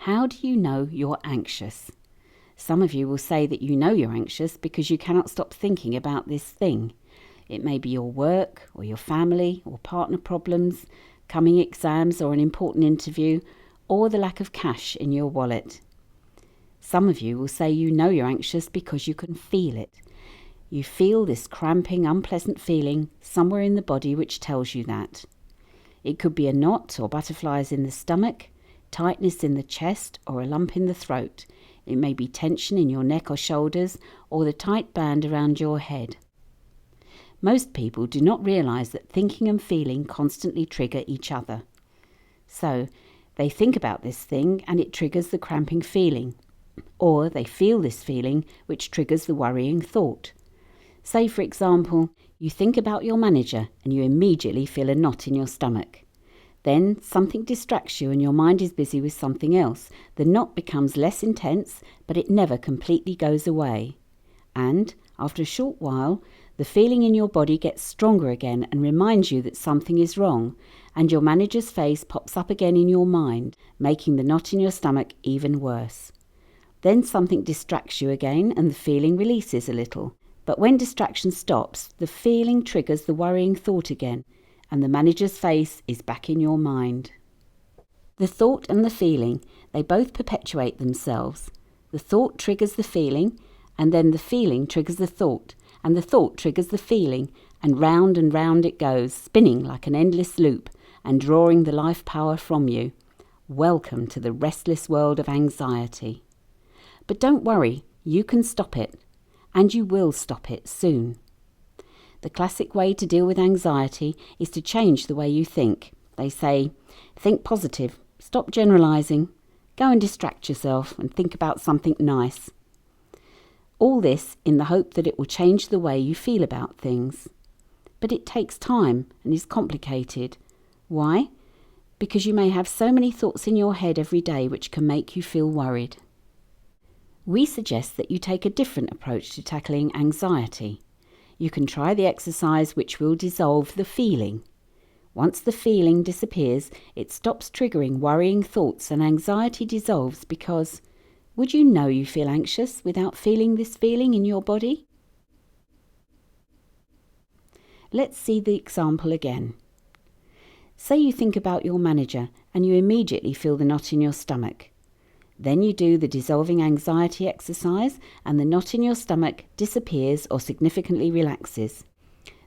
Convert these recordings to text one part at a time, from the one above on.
How do you know you're anxious? Some of you will say that you know you're anxious because you cannot stop thinking about this thing. It may be your work or your family or partner problems, coming exams or an important interview, or the lack of cash in your wallet. Some of you will say you know you're anxious because you can feel it. You feel this cramping, unpleasant feeling somewhere in the body which tells you that. It could be a knot or butterflies in the stomach, tightness in the chest, or a lump in the throat. It may be tension in your neck or shoulders, or the tight band around your head. Most people do not realize that thinking and feeling constantly trigger each other. So, they think about this thing and it triggers the cramping feeling. Or they feel this feeling which triggers the worrying thought. Say, for example, you think about your manager and you immediately feel a knot in your stomach. Then something distracts you and your mind is busy with something else. The knot becomes less intense, but it never completely goes away. And, after a short while, the feeling in your body gets stronger again and reminds you that something is wrong, and your manager's face pops up again in your mind, making the knot in your stomach even worse. Then something distracts you again and the feeling releases a little. But when distraction stops, the feeling triggers the worrying thought again, and the manager's face is back in your mind. The thought and the feeling, they both perpetuate themselves. The thought triggers the feeling, and then the feeling triggers the thought, and the thought triggers the feeling, and round it goes, spinning like an endless loop, and drawing the life power from you. Welcome to the restless world of anxiety. But don't worry, you can stop it, and you will stop it soon. The classic way to deal with anxiety is to change the way you think. They say, think positive, stop generalizing, go and distract yourself and think about something nice. All this in the hope that it will change the way you feel about things. But it takes time and is complicated. Why? Because you may have so many thoughts in your head every day which can make you feel worried. We suggest that you take a different approach to tackling anxiety. You can try the exercise which will dissolve the feeling. Once the feeling disappears, it stops triggering worrying thoughts and anxiety dissolves because, would you know you feel anxious without feeling this feeling in your body? Let's see the example again. Say you think about your manager and you immediately feel the knot in your stomach. Then you do the dissolving anxiety exercise and the knot in your stomach disappears or significantly relaxes.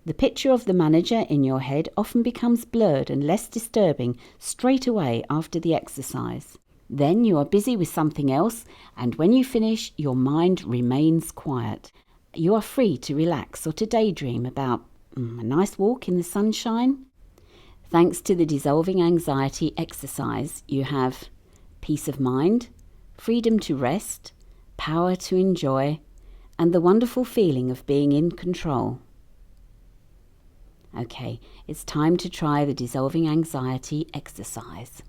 The picture of the manager in your head often becomes blurred and less disturbing straight away after the exercise. Then you are busy with something else, and when you finish, your mind remains quiet. You are free to relax or to daydream about a nice walk in the sunshine. Thanks to the dissolving anxiety exercise, you have peace of mind, freedom to rest, power to enjoy, and the wonderful feeling of being in control. Okay, it's time to try the dissolving anxiety exercise.